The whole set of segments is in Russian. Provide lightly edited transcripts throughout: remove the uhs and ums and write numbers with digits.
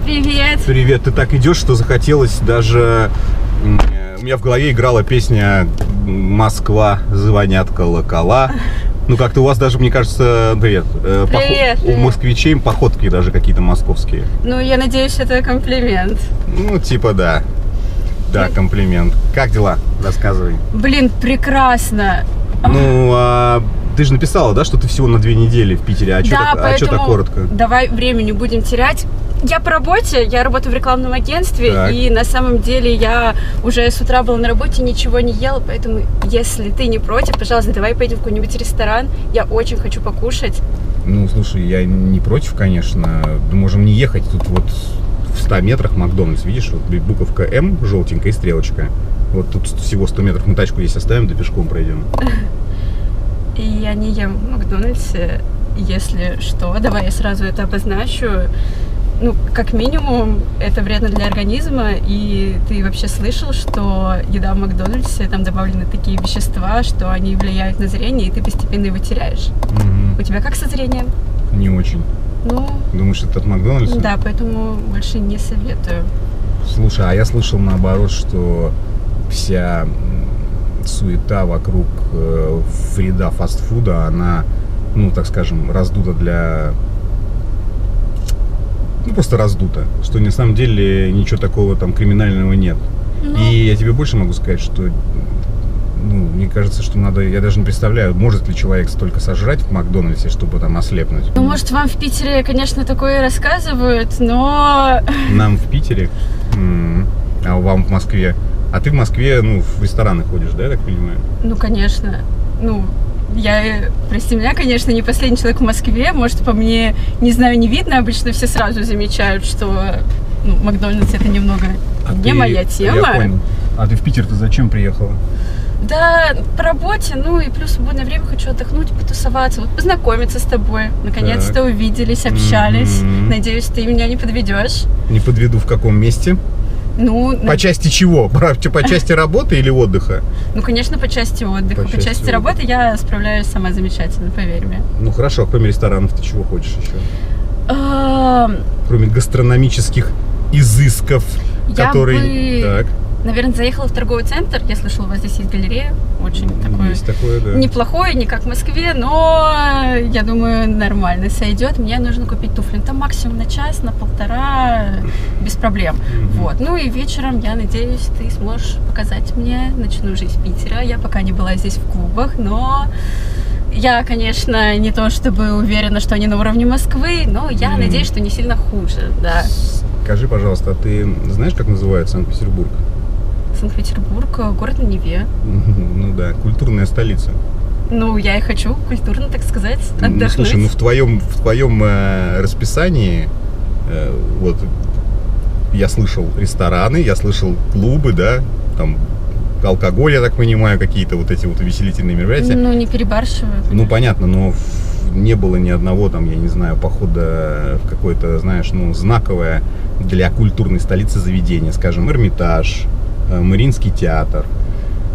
Привет! Привет, ты так идешь, что захотелось даже... У меня в голове играла песня «Москва, звонят колокола». Ну, как-то у вас даже, мне кажется, привет. Привет. У москвичей походки даже какие-то московские. Ну, я надеюсь, это комплимент. Ну, типа да. Да, комплимент. Как дела? Рассказывай. Блин, прекрасно. Ну, ты же написала, да, что ты всего на 2 недели в Питере, а что так коротко? Давай время не будем терять. Я по работе, я работаю в рекламном агентстве, Так. и на самом деле я уже с утра была на работе, ничего не ела, поэтому если ты не против, пожалуйста, давай пойдем в какой-нибудь ресторан, я очень хочу покушать. Ну, слушай, я не против, конечно. Можем не ехать, тут вот в 100 метрах Макдональдс, видишь, вот буковка М желтенькая и стрелочка. Вот тут всего 100 метров, мы тачку здесь оставим, да пешком пройдем. И я не ем в Макдональдсе, если что, давай я сразу это обозначу. Ну, как минимум, это вредно для организма, и ты вообще слышал, что еда в Макдональдсе, там добавлены такие вещества, что они влияют на зрение, и ты постепенно его теряешь. Угу. У тебя как со зрением? Не очень. Ну, Думаешь, это от Макдональдса? да, поэтому больше не советую. Слушай, а я слышал наоборот, что вся суета вокруг вреда фастфуда, она, ну, так скажем, раздута для... Ну, просто раздуто, что на самом деле ничего такого там криминального нет. Ну. И я тебе больше могу сказать, что, ну, мне кажется, что надо, я даже не представляю, может ли человек столько сожрать в Макдональдсе, чтобы там ослепнуть. Ну, может, вам в Питере, конечно, такое рассказывают, но... Нам в Питере, а вам в Москве. А ты в Москве, ну, в рестораны ходишь, да, я так понимаю? Ну, конечно. Ну, я, прости меня, конечно, не последний человек в Москве. Может, по мне, не знаю, не видно. Обычно все сразу замечают, что ну, Макдональдс это немного не моя тема. Я понял. А ты в Питер-то зачем приехала? Да, по работе, ну и плюс в свободное время хочу отдохнуть, потусоваться, вот познакомиться с тобой. Наконец-то Так. увиделись, общались. Надеюсь, ты меня не подведешь. Не подведу, в каком месте? Ну, По части чего? По части работы или отдыха? ну, конечно, по части отдыха. По части отдыха. работы я справляюсь сама замечательно, поверь мне. Ну хорошо, а кроме ресторанов ты чего хочешь еще? Я Кроме гастрономических изысков, которые... Так, наверное, заехала в торговый центр. Я слышала, у вас здесь есть галерея. Очень такое есть такое, да. неплохое, не как в Москве, но я думаю, нормально сойдет. Мне нужно купить туфли. Там максимум на час, на полтора, без проблем. Вот. Ну и вечером, я надеюсь, ты сможешь показать мне ночную жизнь Питера. Я пока не была здесь в клубах, но я, конечно, не то чтобы уверена, что они на уровне Москвы, но я надеюсь, что не сильно хуже, да. Скажи, пожалуйста, а ты знаешь, как называют Санкт-Петербург? Санкт-Петербург, город на Неве. Ну да, культурная столица. Ну, я и хочу культурно, так сказать, отдохнуть. Ну, слушай, ну в твоем расписании, вот, я слышал рестораны, я слышал клубы, да, там, алкоголь, я так понимаю, какие-то вот эти вот увеселительные мероприятия. Ну, не перебарщиваю. Ну, понятно, но не было ни одного, там, я не знаю, похода в какое-то, знаешь, ну, знаковое для культурной столицы заведение, скажем, Эрмитаж, Мариинский театр,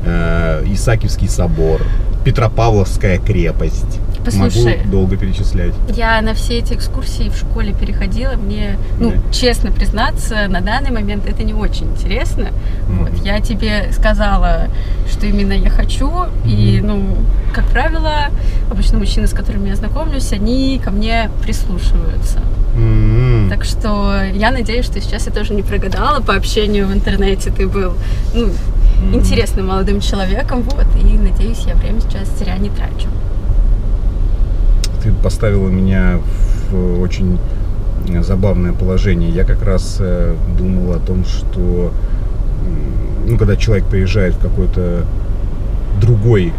Исаакиевский собор, Петропавловская крепость. Послушай, могу долго перечислять. Я на все эти экскурсии в школе переходила. Мне, ну, честно признаться, на данный момент это не очень интересно. Вот. Я тебе сказала, что именно я хочу. И, ну, как правило, обычно мужчины, с которыми я знакомлюсь, они ко мне прислушиваются. Так что я надеюсь, что сейчас я тоже не прогадала. По общению в интернете ты был, ну, интересным молодым человеком. Вот. И надеюсь, я время сейчас зря не трачу. Ты поставила меня в очень забавное положение. Я как раз думал о том, что, ну, когда человек приезжает в какой-то другой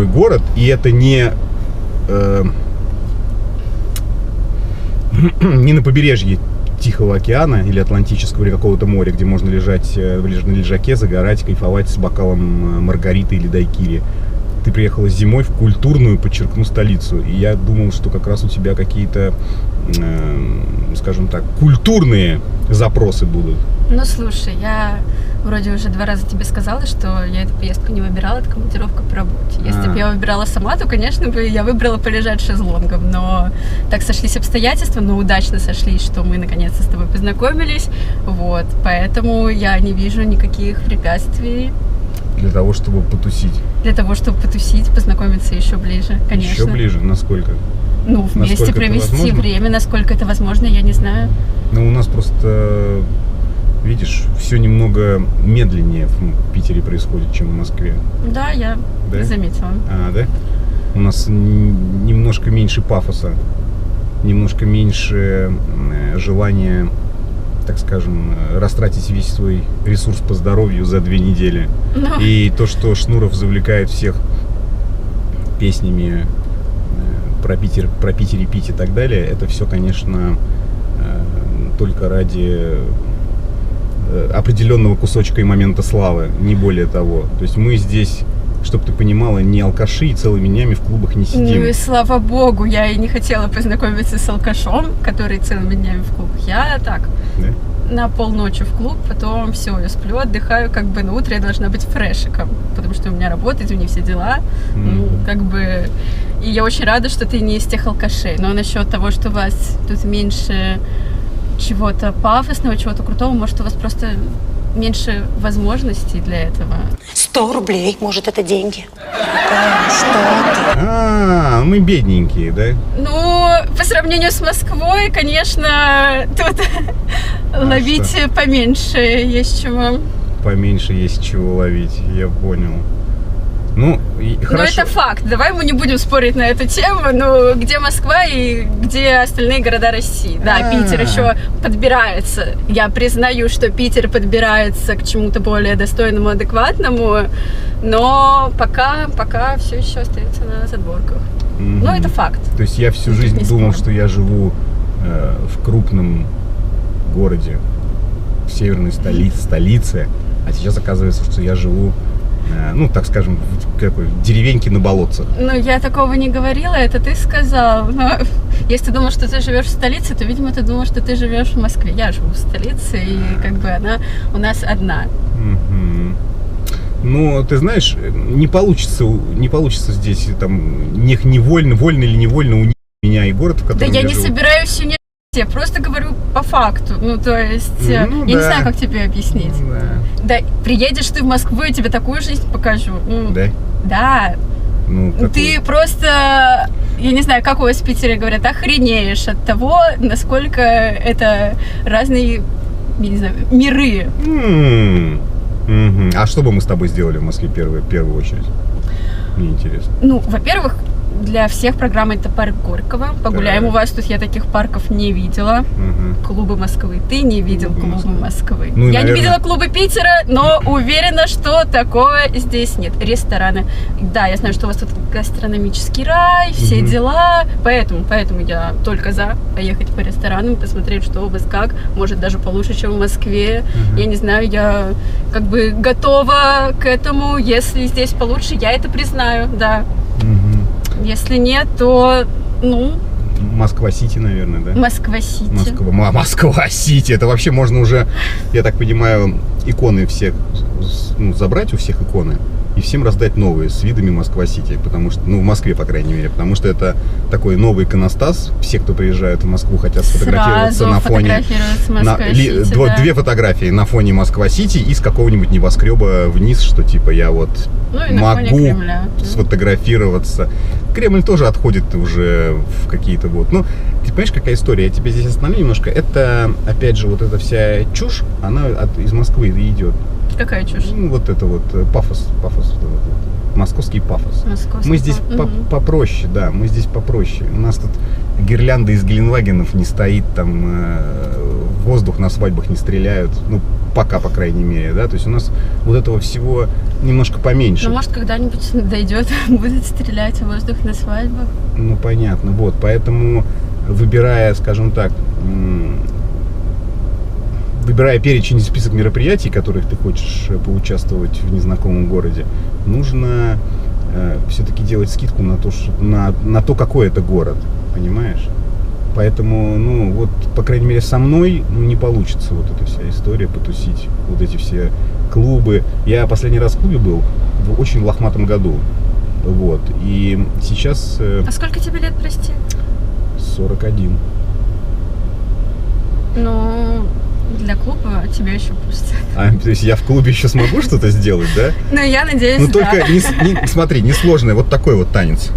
город, и это не на побережье Тихого океана или Атлантического, или какого-то моря, где можно лежать на лежаке, загорать, кайфовать с бокалом маргариты или дайкири. Ты приехала зимой в культурную, подчеркну, столицу. И я думал, что как раз у тебя какие-то, скажем так, культурные запросы будут. Ну, слушай, я вроде уже 2 раза тебе сказала, что я эту поездку не выбирала, это командировка по работе. Если бы я выбирала сама, то, конечно, бы я выбрала полежать шезлонгом. Но так сошлись обстоятельства, но удачно сошлись, что мы наконец-то с тобой познакомились. Вот, поэтому я не вижу никаких препятствий. Для того, чтобы потусить. Для того, чтобы потусить, познакомиться еще ближе, конечно. Еще ближе? Насколько? Ну, вместе насколько провести время, насколько это возможно, я не знаю. Ну, у нас просто, видишь, все немного медленнее в Питере происходит, чем в Москве. Да, я заметила. Да? У нас немножко меньше пафоса, немножко меньше желания, так скажем, растратить весь свой ресурс по здоровью за 2 недели. Но... И то, что Шнуров завлекает всех песнями про Питер и Пить и так далее, это все, конечно, только ради определенного кусочка и момента славы, не более того. То есть мы здесь, чтобы ты понимала, не алкаши и целыми днями в клубах не сидим. Ну и слава богу, я и не хотела познакомиться с алкашом, который целыми днями в клубах. Я так, на полночи в клуб, потом все, я сплю, отдыхаю, как бы на утро я должна быть фрешиком, потому что у меня работа, у меня все дела, ну, как бы... И я очень рада, что ты не из тех алкашей. Но насчет того, что у вас тут меньше чего-то пафосного, чего-то крутого, может, у вас просто меньше возможностей для этого. 100 рублей, может, это деньги. Да, что ты? Мы бедненькие, да? Ну, по сравнению с Москвой, конечно, тут ловить поменьше есть чего. Поменьше есть чего ловить, я понял. Ну, хорошо. Но это факт. Давай мы не будем спорить на эту тему. Ну, где Москва и где остальные города России? Да, Питер еще подбирается. Я признаю, что Питер подбирается к чему-то более достойному, адекватному, но пока все еще остается на задворках. Но это факт. То есть я всю жизнь думал, что я живу в крупном городе, в северной столице, а сейчас оказывается, что я живу, ну, так скажем, в какой деревеньке на болотцах. Ну, я такого не говорила, это ты сказал. Но если ты думал, что ты живешь в столице, то, видимо, ты думал, что ты живешь в Москве. Я живу в столице, и как бы она у нас одна. Ну, ты знаешь, не получится здесь там невольно, вольно или невольно унизить меня и город, в котором я живу. Да я не собираюсь унижать, я просто говорю по факту. Ну, то есть, я не знаю, как тебе объяснить. Да, приедешь ты в Москву, я тебе такую жизнь покажу. Да? Да. Ну, ты просто, я не знаю, как у вас в Питере говорят, охренеешь от того, насколько это разные, я не знаю, миры. А что бы мы с тобой сделали в Москве в первую очередь? Мне интересно. Ну, во-первых, для всех программа это парк Горького. Погуляем у вас тут, я таких парков не видела. Клубы Москвы. Ты не видел клубы Москвы. Ну, я не видела клубы Питера, но уверена, что такого здесь нет. Рестораны. Да, я знаю, что у вас тут гастрономический рай, все дела. Поэтому я только за поехать по ресторанам, посмотреть, что у вас как. Может, даже получше, чем в Москве. Я не знаю, я как бы готова к этому. Если здесь получше, я это признаю, да. Если нет, то, ну... Москва-Сити, наверное, да? Москва-Сити. Москва-Сити. Это вообще можно уже, я так понимаю, иконы всех, ну, забрать у всех иконы и всем раздать новые с видами Москва-Сити. Потому что, ну, в Москве, по крайней мере. Потому что это такой новый иконостас. Все, кто приезжает в Москву, хотят сфотографироваться на фоне... Две фотографии на фоне Москва-Сити и с какого-нибудь небоскреба вниз, что типа я вот могу сфотографироваться. Кремль тоже отходит уже в какие-то вот... Ну, ты понимаешь, какая история? Я тебя здесь остановлю немножко. Это, опять же, вот эта вся чушь, она из Москвы идет. Какая чушь? Ну, вот это вот пафос, московский пафос. Мы здесь попроще, да, мы здесь попроще. У нас тут гирлянда из Геленвагенов не стоит, там в воздух на свадьбах не стреляют, ну, пока, по крайней мере, да, то есть у нас вот этого всего немножко поменьше. Ну, может, когда-нибудь дойдет, будет стрелять в воздух на свадьбах. Ну, понятно, вот, поэтому, выбирая, скажем так, выбирая перечень и список мероприятий, в которых ты хочешь поучаствовать в незнакомом городе, нужно все-таки делать скидку на то, какой это город, понимаешь? Поэтому, ну, вот, по крайней мере, со мной не получится вот эта вся история потусить. Вот эти все клубы. Я последний раз в клубе был в очень лохматом году. Вот. И сейчас... А сколько тебе лет, прости? 41. Ну, для клуба тебя еще пустят. То есть я в клубе еще смогу что-то сделать, да? Ну, я надеюсь, Ну, только, смотри, несложный вот такой вот танец.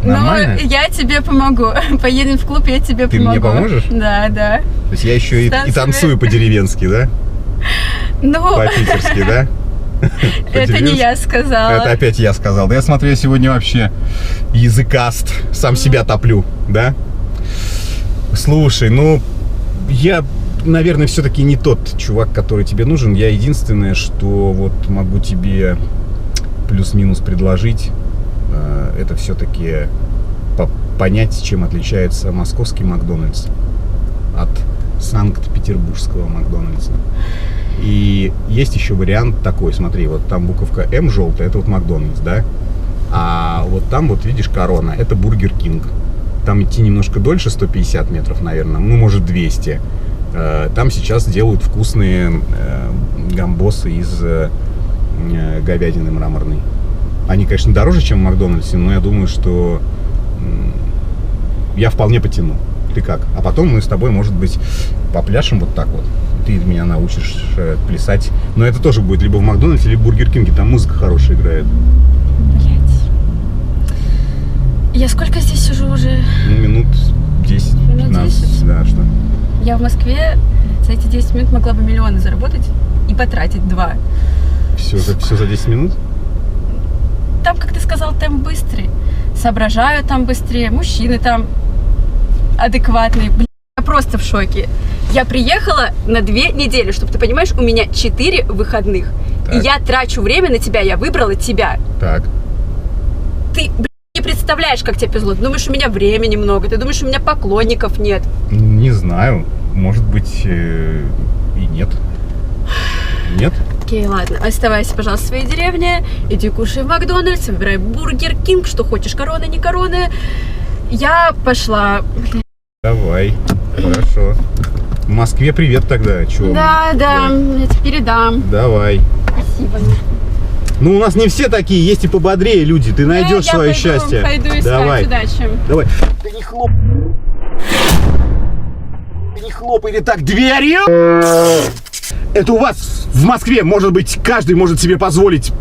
Нормально? Ну, я тебе помогу. Поедем в клуб, я тебе помогу. Ты мне поможешь? Да, да. То есть я еще и танцую по-деревенски, да? Ну, По-питерски, да? это не я сказала. Это опять я сказал. Да я смотрю, я сегодня вообще языкаст. Сам себя топлю, да? Слушай, ну, я, наверное, все-таки не тот чувак, который тебе нужен. Я единственное, что вот могу тебе плюс-минус предложить, это все-таки понять, чем отличается московский Макдональдс от Санкт-Петербургского Макдональдса. И есть еще вариант такой, смотри, вот там буковка М желтая, это вот Макдональдс, да? А вот там вот видишь корона, это Бургер Кинг. Там идти немножко дольше, 150 метров, наверное, ну, может, 200. Там сейчас делают вкусные гамбосы из говядины мраморной. Они, конечно, дороже, чем в Макдональдсе, но я думаю, что я вполне потяну. Ты как? А потом мы с тобой, может быть, попляшем вот так вот. Ты меня научишь плясать. Но это тоже будет либо в Макдональдсе, либо в Бургер Кинге. Там музыка хорошая играет. Блять. Я сколько здесь сижу уже? Ну, минут 10, Минут 15. 10? Да, что? Я в Москве за эти 10 минут могла бы миллионы заработать и потратить 2. Все за 10 минут? Там, как ты сказал, темп быстрый. Соображаю там быстрее. Мужчины там адекватные. Блин, я просто в шоке. Я приехала на 2 недели, чтобы ты понимаешь, у меня 4 выходных. Так. И я трачу время на тебя, я выбрала тебя. Так. Ты, блин, не представляешь, как тебе повезло. Ты думаешь, у меня времени много, ты думаешь, у меня поклонников нет. Не знаю. Может быть, и нет. Нет? Окей, ладно, оставайся, пожалуйста, в своей деревне, иди кушай в Макдональдс, выбирай Бургер Кинг, что хочешь, корона, не корона. Я пошла. Давай, хорошо. В Москве привет тогда, чё? Да, я тебе передам. Давай. Спасибо. Ну, у нас не все такие, есть и пободрее люди. Ты найдешь свое счастье. Пойду искать. Давай. Удачи. Давай. Ты не хлоп. Ты не хлопай или так дверью. Это у вас в Москве, может быть, каждый может себе позволить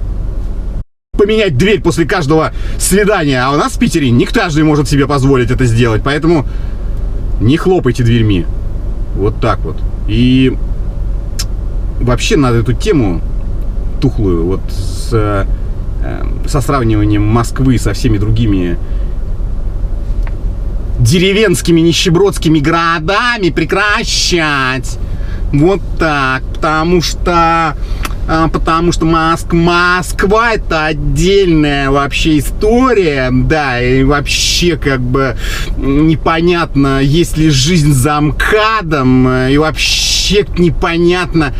поменять дверь после каждого свидания. А у нас в Питере не каждый может себе позволить это сделать. Поэтому не хлопайте дверьми. Вот так вот. И вообще надо эту тему тухлую, вот со сравниванием Москвы со всеми другими деревенскими нищебродскими городами прекращать. Вот так. Потому что Москва это отдельная вообще история, да, и вообще как бы непонятно, есть ли жизнь за МКАДом, и вообще непонятно,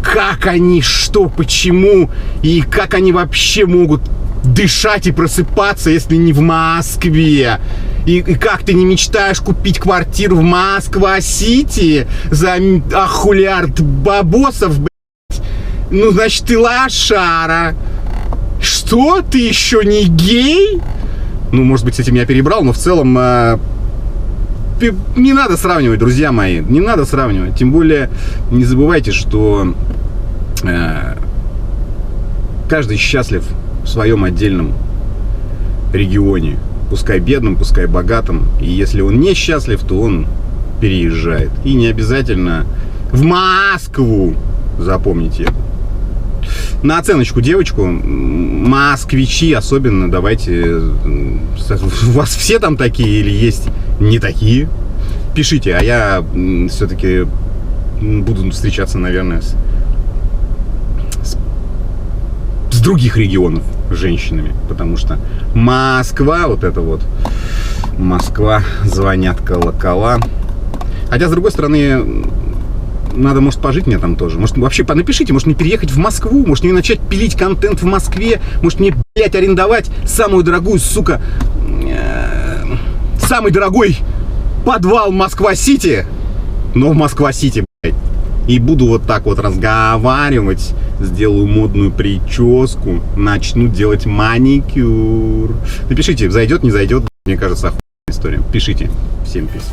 как они, что, почему, и как они вообще могут дышать и просыпаться, если не в Москве. И как ты не мечтаешь купить квартиру в Москва-Сити за ахулиард бабосов, блядь? Ну, значит, ты лошара. Что? Ты еще не гей? Ну, может быть, с этим я перебрал, но в целом не надо сравнивать, друзья мои. Не надо сравнивать. Тем более, не забывайте, что каждый счастлив в своем отдельном регионе. Пускай бедным, пускай богатым. И если он не счастлив, то он переезжает. И не обязательно в Москву. Запомните это. На оценочку девочку. Москвичи особенно. Давайте. У вас все там такие или есть не такие? Пишите. А я все-таки буду встречаться, наверное, с других регионов с женщинами, потому что Москва, вот это вот Москва, звонят колокола. Хотя, с другой стороны, надо, может, пожить мне там тоже. Может, вообще напишите, может, мне переехать в Москву, может, мне начать пилить контент в Москве, может, мне, блядь, арендовать самую дорогую, сука, самый дорогой подвал Москва-Сити, но в Москва-Сити, блядь. И буду вот так вот разговаривать, сделаю модную прическу, начну делать маникюр. Напишите, зайдет, не зайдет, мне кажется, охуенная история. Пишите. Всем пиздец.